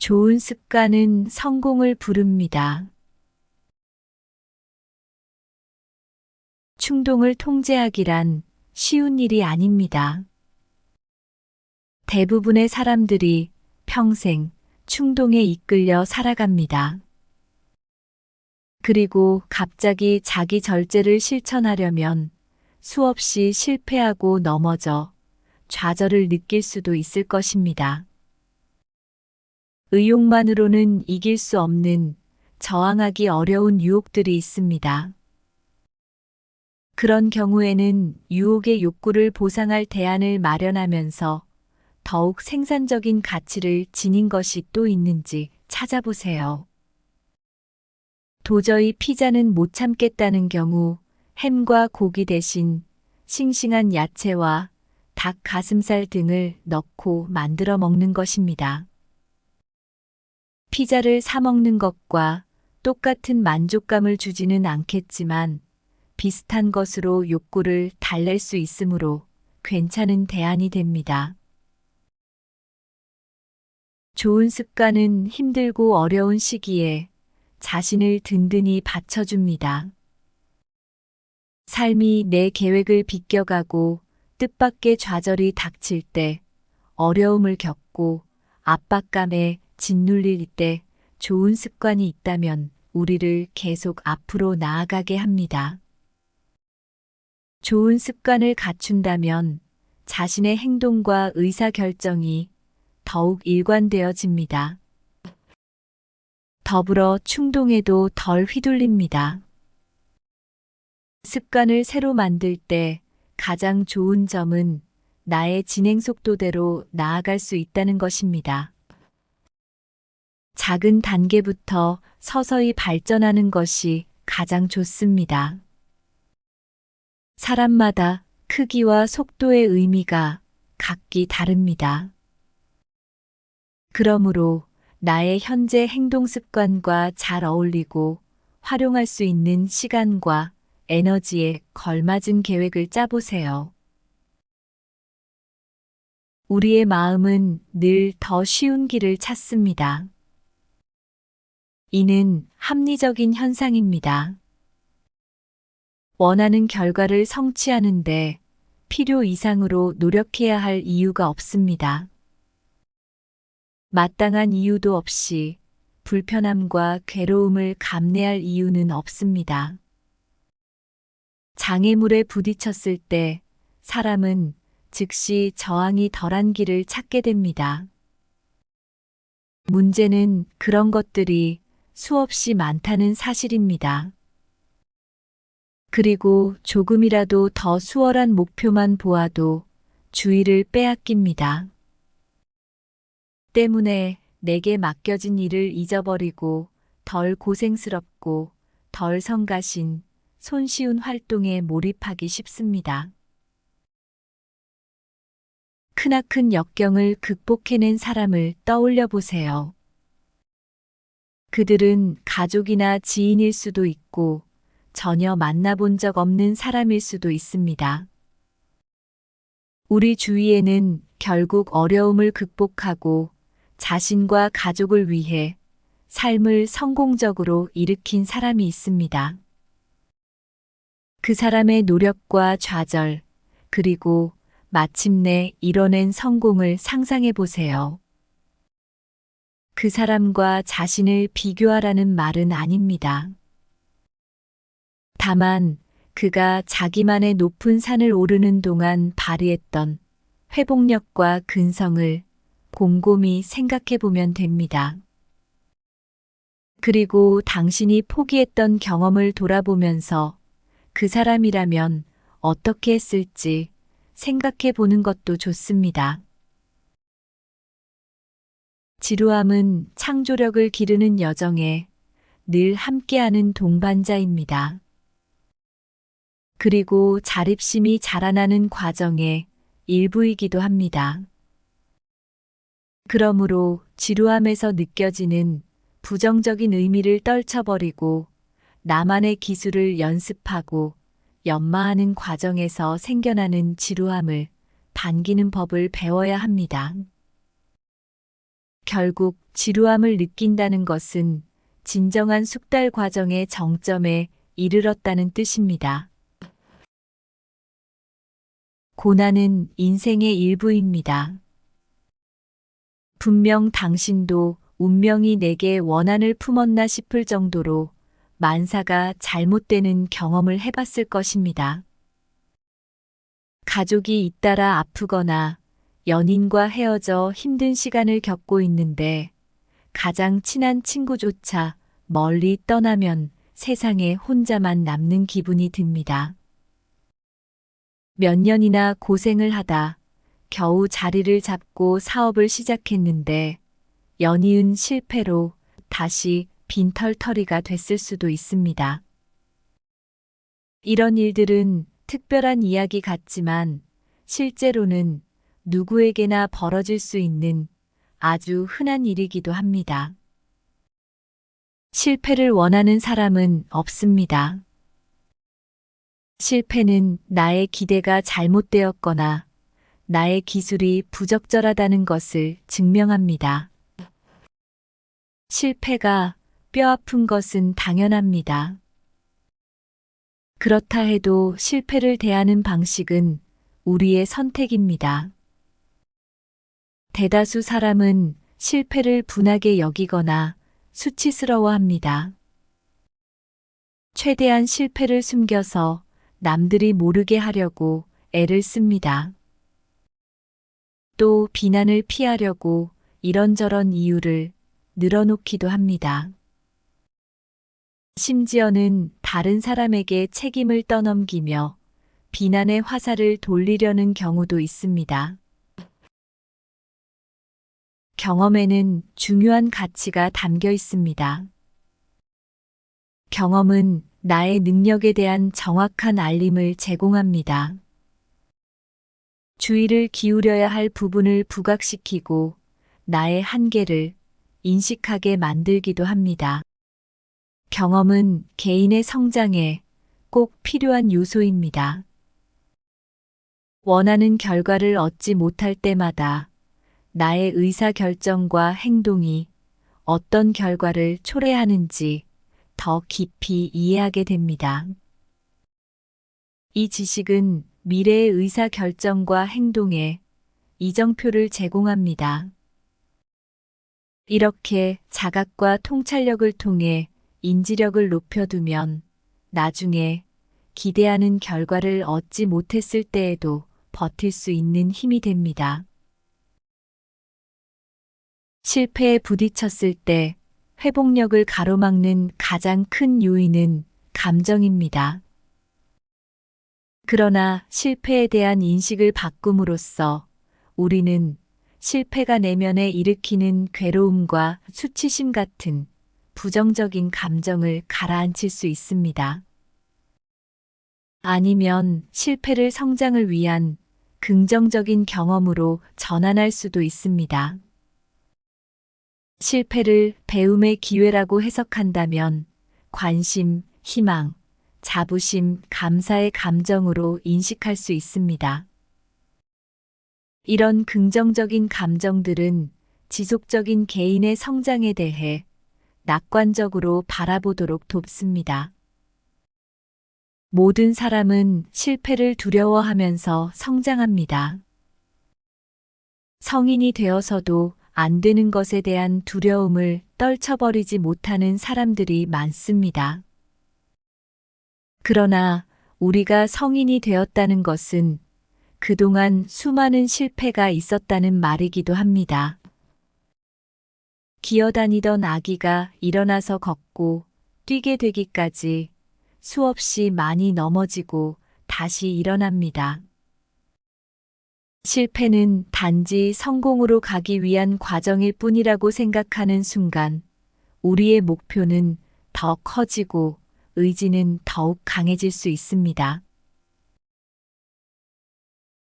좋은 습관은 성공을 부릅니다. 충동을 통제하기란 쉬운 일이 아닙니다. 대부분의 사람들이 평생 충동에 이끌려 살아갑니다. 그리고 갑자기 자기 절제를 실천하려면 수없이 실패하고 넘어져 좌절을 느낄 수도 있을 것입니다. 의욕만으로는 이길 수 없는 저항하기 어려운 유혹들이 있습니다. 그런 경우에는 유혹의 욕구를 보상할 대안을 마련하면서 더욱 생산적인 가치를 지닌 것이 또 있는지 찾아보세요. 도저히 피자는 못 참겠다는 경우 햄과 고기 대신 싱싱한 야채와 닭 가슴살 등을 넣고 만들어 먹는 것입니다. 피자를 사 먹는 것과 똑같은 만족감을 주지는 않겠지만 비슷한 것으로 욕구를 달랠 수 있으므로 괜찮은 대안이 됩니다. 좋은 습관은 힘들고 어려운 시기에 자신을 든든히 받쳐줍니다. 삶이 내 계획을 비껴가고 뜻밖의 좌절이 닥칠 때, 어려움을 겪고 압박감에 짓눌릴 때 좋은 습관이 있다면 우리를 계속 앞으로 나아가게 합니다. 좋은 습관을 갖춘다면 자신의 행동과 의사결정이 더욱 일관되어집니다. 더불어 충동에도 덜 휘둘립니다. 습관을 새로 만들 때 가장 좋은 점은 나의 진행 속도대로 나아갈 수 있다는 것입니다. 작은 단계부터 서서히 발전하는 것이 가장 좋습니다. 사람마다 크기와 속도의 의미가 각기 다릅니다. 그러므로 나의 현재 행동 습관과 잘 어울리고 활용할 수 있는 시간과 에너지에 걸맞은 계획을 짜보세요. 우리의 마음은 늘 더 쉬운 길을 찾습니다. 이는 합리적인 현상입니다. 원하는 결과를 성취하는데 필요 이상으로 노력해야 할 이유가 없습니다. 마땅한 이유도 없이 불편함과 괴로움을 감내할 이유는 없습니다. 장애물에 부딪혔을 때 사람은 즉시 저항이 덜한 길을 찾게 됩니다. 문제는 그런 것들이 수없이 많다는 사실입니다. 그리고 조금이라도 더 수월한 목표만 보아도 주의를 빼앗깁니다. 때문에 내게 맡겨진 일을 잊어버리고 덜 고생스럽고 덜 성가신 손쉬운 활동에 몰입하기 쉽습니다. 크나큰 역경을 극복해낸 사람을 떠올려 보세요. 그들은 가족이나 지인일 수도 있고 전혀 만나본 적 없는 사람일 수도 있습니다. 우리 주위에는 결국 어려움을 극복하고 자신과 가족을 위해 삶을 성공적으로 일으킨 사람이 있습니다. 그 사람의 노력과 좌절, 그리고 마침내 이뤄낸 성공을 상상해 보세요. 그 사람과 자신을 비교하라는 말은 아닙니다. 다만 그가 자기만의 높은 산을 오르는 동안 발휘했던 회복력과 근성을 곰곰이 생각해 보면 됩니다. 그리고 당신이 포기했던 경험을 돌아보면서 그 사람이라면 어떻게 했을지 생각해 보는 것도 좋습니다. 지루함은 창조력을 기르는 여정에 늘 함께하는 동반자입니다. 그리고 자립심이 자라나는 과정의 일부이기도 합니다. 그러므로 지루함에서 느껴지는 부정적인 의미를 떨쳐버리고 나만의 기술을 연습하고 연마하는 과정에서 생겨나는 지루함을 반기는 법을 배워야 합니다. 결국 지루함을 느낀다는 것은 진정한 숙달 과정의 정점에 이르렀다는 뜻입니다. 고난은 인생의 일부입니다. 분명 당신도 운명이 내게 원한을 품었나 싶을 정도로 만사가 잘못되는 경험을 해봤을 것입니다. 가족이 잇따라 아프거나 연인과 헤어져 힘든 시간을 겪고 있는데 가장 친한 친구조차 멀리 떠나면 세상에 혼자만 남는 기분이 듭니다. 몇 년이나 고생을 하다 겨우 자리를 잡고 사업을 시작했는데 연이은 실패로 다시 빈털터리가 됐을 수도 있습니다. 이런 일들은 특별한 이야기 같지만 실제로는 누구에게나 벌어질 수 있는 아주 흔한 일이기도 합니다. 실패를 원하는 사람은 없습니다. 실패는 나의 기대가 잘못되었거나 나의 기술이 부적절하다는 것을 증명합니다. 실패가 뼈아픈 것은 당연합니다. 그렇다 해도 실패를 대하는 방식은 우리의 선택입니다. 대다수 사람은 실패를 분하게 여기거나 수치스러워합니다. 최대한 실패를 숨겨서 남들이 모르게 하려고 애를 씁니다. 또 비난을 피하려고 이런저런 이유를 늘어놓기도 합니다. 심지어는 다른 사람에게 책임을 떠넘기며 비난의 화살을 돌리려는 경우도 있습니다. 경험에는 중요한 가치가 담겨 있습니다. 경험은 나의 능력에 대한 정확한 알림을 제공합니다. 주의를 기울여야 할 부분을 부각시키고 나의 한계를 인식하게 만들기도 합니다. 경험은 개인의 성장에 꼭 필요한 요소입니다. 원하는 결과를 얻지 못할 때마다 나의 의사결정과 행동이 어떤 결과를 초래하는지 더 깊이 이해하게 됩니다. 이 지식은 미래의 의사결정과 행동에 이정표를 제공합니다. 이렇게 자각과 통찰력을 통해 인지력을 높여두면 나중에 기대하는 결과를 얻지 못했을 때에도 버틸 수 있는 힘이 됩니다. 실패에 부딪혔을 때 회복력을 가로막는 가장 큰 요인은 감정입니다. 그러나 실패에 대한 인식을 바꿈으로써 우리는 실패가 내면에 일으키는 괴로움과 수치심 같은 부정적인 감정을 가라앉힐 수 있습니다. 아니면 실패를 성장을 위한 긍정적인 경험으로 전환할 수도 있습니다. 실패를 배움의 기회라고 해석한다면 관심, 희망, 자부심, 감사의 감정으로 인식할 수 있습니다. 이런 긍정적인 감정들은 지속적인 개인의 성장에 대해 낙관적으로 바라보도록 돕습니다. 모든 사람은 실패를 두려워하면서 성장합니다. 성인이 되어서도 안 되는 것에 대한 두려움을 떨쳐버리지 못하는 사람들이 많습니다. 그러나 우리가 성인이 되었다는 것은 그동안 수많은 실패가 있었다는 말이기도 합니다. 기어다니던 아기가 일어나서 걷고 뛰게 되기까지 수없이 많이 넘어지고 다시 일어납니다. 실패는 단지 성공으로 가기 위한 과정일 뿐이라고 생각하는 순간 우리의 목표는 더 커지고 의지는 더욱 강해질 수 있습니다.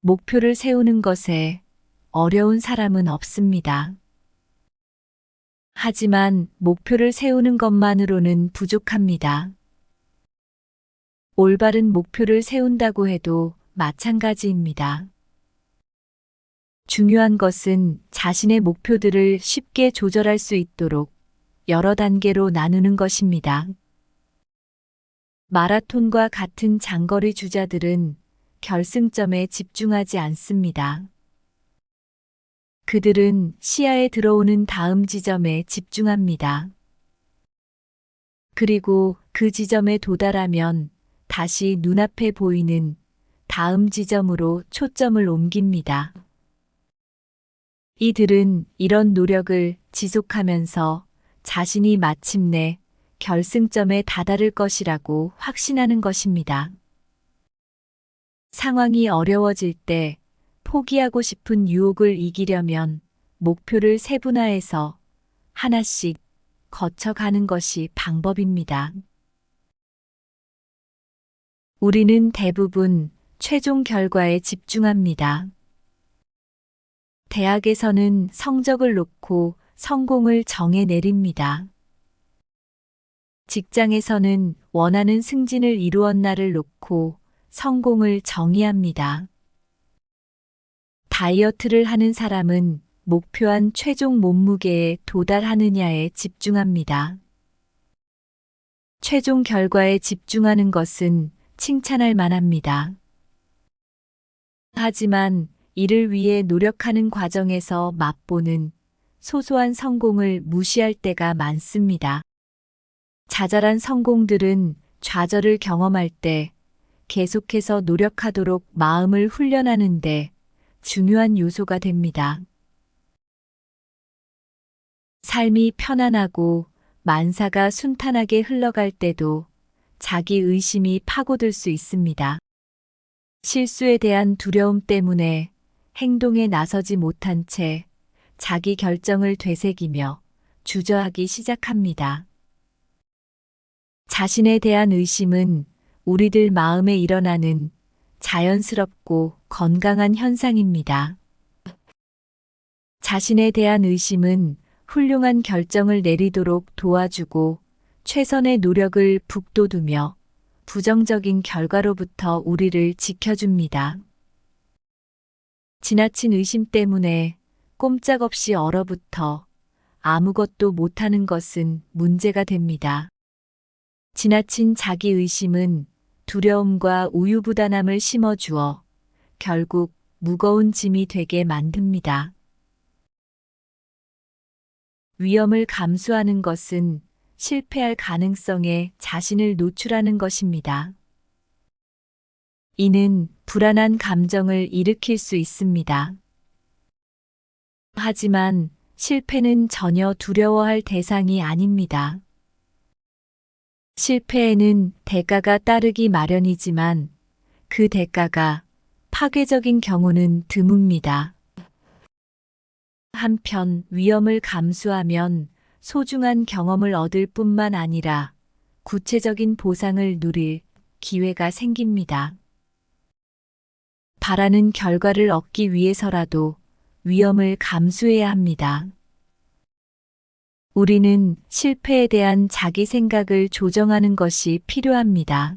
목표를 세우는 것에 어려운 사람은 없습니다. 하지만 목표를 세우는 것만으로는 부족합니다. 올바른 목표를 세운다고 해도 마찬가지입니다. 중요한 것은 자신의 목표들을 쉽게 조절할 수 있도록 여러 단계로 나누는 것입니다. 마라톤과 같은 장거리 주자들은 결승점에 집중하지 않습니다. 그들은 시야에 들어오는 다음 지점에 집중합니다. 그리고 그 지점에 도달하면 다시 눈앞에 보이는 다음 지점으로 초점을 옮깁니다. 이들은 이런 노력을 지속하면서 자신이 마침내 결승점에 다다를 것이라고 확신하는 것입니다. 상황이 어려워질 때 포기하고 싶은 유혹을 이기려면 목표를 세분화해서 하나씩 거쳐가는 것이 방법입니다. 우리는 대부분 최종 결과에 집중합니다. 대학에서는 성적을 놓고 성공을 정해 내립니다. 직장에서는 원하는 승진을 이루었나를 놓고 성공을 정의합니다. 다이어트를 하는 사람은 목표한 최종 몸무게에 도달하느냐에 집중합니다. 최종 결과에 집중하는 것은 칭찬할 만합니다. 하지만 이를 위해 노력하는 과정에서 맛보는 소소한 성공을 무시할 때가 많습니다. 자잘한 성공들은 좌절을 경험할 때 계속해서 노력하도록 마음을 훈련하는데 중요한 요소가 됩니다. 삶이 편안하고 만사가 순탄하게 흘러갈 때도 자기 의심이 파고들 수 있습니다. 실수에 대한 두려움 때문에 행동에 나서지 못한 채 자기 결정을 되새기며 주저하기 시작합니다. 자신에 대한 의심은 우리들 마음에 일어나는 자연스럽고 건강한 현상입니다. 자신에 대한 의심은 훌륭한 결정을 내리도록 도와주고 최선의 노력을 북돋우며 부정적인 결과로부터 우리를 지켜줍니다. 지나친 의심 때문에 꼼짝없이 얼어붙어 아무것도 못하는 것은 문제가 됩니다. 지나친 자기 의심은 두려움과 우유부단함을 심어주어 결국 무거운 짐이 되게 만듭니다. 위험을 감수하는 것은 실패할 가능성에 자신을 노출하는 것입니다. 이는 불안한 감정을 일으킬 수 있습니다. 하지만 실패는 전혀 두려워할 대상이 아닙니다. 실패에는 대가가 따르기 마련이지만 그 대가가 파괴적인 경우는 드뭅니다. 한편 위험을 감수하면 소중한 경험을 얻을 뿐만 아니라 구체적인 보상을 누릴 기회가 생깁니다. 바라는 결과를 얻기 위해서라도 위험을 감수해야 합니다. 우리는 실패에 대한 자기 생각을 조정하는 것이 필요합니다.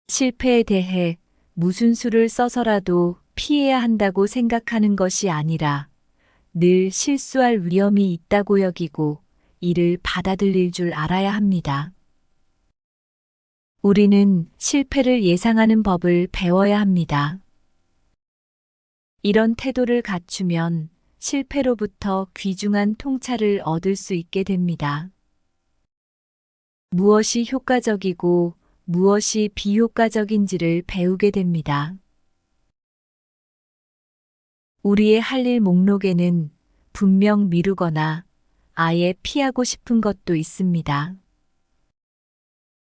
실패에 대해 무슨 수를 써서라도 피해야 한다고 생각하는 것이 아니라 늘 실수할 위험이 있다고 여기고 이를 받아들일 줄 알아야 합니다. 우리는 실패를 예상하는 법을 배워야 합니다. 이런 태도를 갖추면 실패로부터 귀중한 통찰을 얻을 수 있게 됩니다. 무엇이 효과적이고 무엇이 비효과적인지를 배우게 됩니다. 우리의 할 일 목록에는 분명 미루거나 아예 피하고 싶은 것도 있습니다.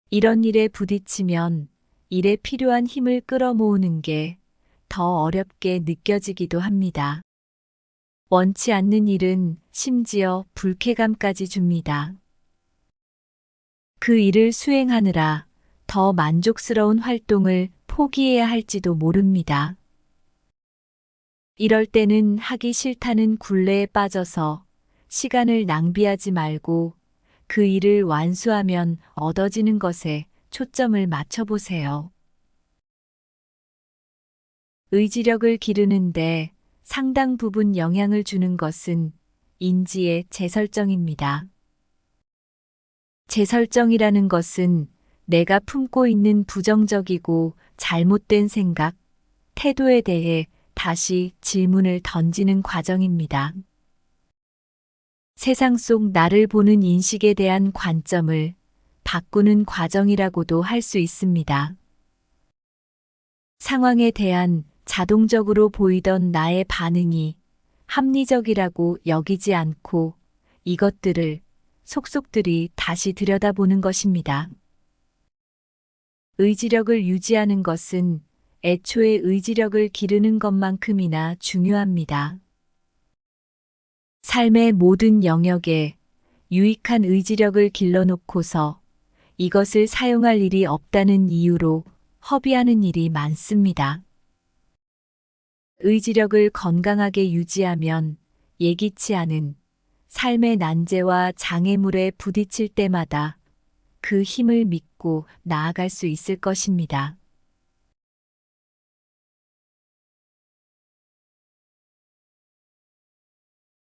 이런 일에 부딪히면 일에 필요한 힘을 끌어모으는 게 더 어렵게 느껴지기도 합니다. 원치 않는 일은 심지어 불쾌감까지 줍니다. 그 일을 수행하느라 더 만족스러운 활동을 포기해야 할지도 모릅니다. 이럴 때는 하기 싫다는 굴레에 빠져서 시간을 낭비하지 말고 그 일을 완수하면 얻어지는 것에 초점을 맞춰보세요. 의지력을 기르는데 상당 부분 영향을 주는 것은 인지의 재설정입니다. 재설정이라는 것은 내가 품고 있는 부정적이고 잘못된 생각, 태도에 대해 다시 질문을 던지는 과정입니다. 세상 속 나를 보는 인식에 대한 관점을 바꾸는 과정이라고도 할 수 있습니다. 상황에 대한 자동적으로 보이던 나의 반응이 합리적이라고 여기지 않고 이것들을 속속들이 다시 들여다보는 것입니다. 의지력을 유지하는 것은 애초에 의지력을 기르는 것만큼이나 중요합니다. 삶의 모든 영역에 유익한 의지력을 길러놓고서 이것을 사용할 일이 없다는 이유로 허비하는 일이 많습니다. 의지력을 건강하게 유지하면 예기치 않은 삶의 난제와 장애물에 부딪힐 때마다 그 힘을 믿고 나아갈 수 있을 것입니다.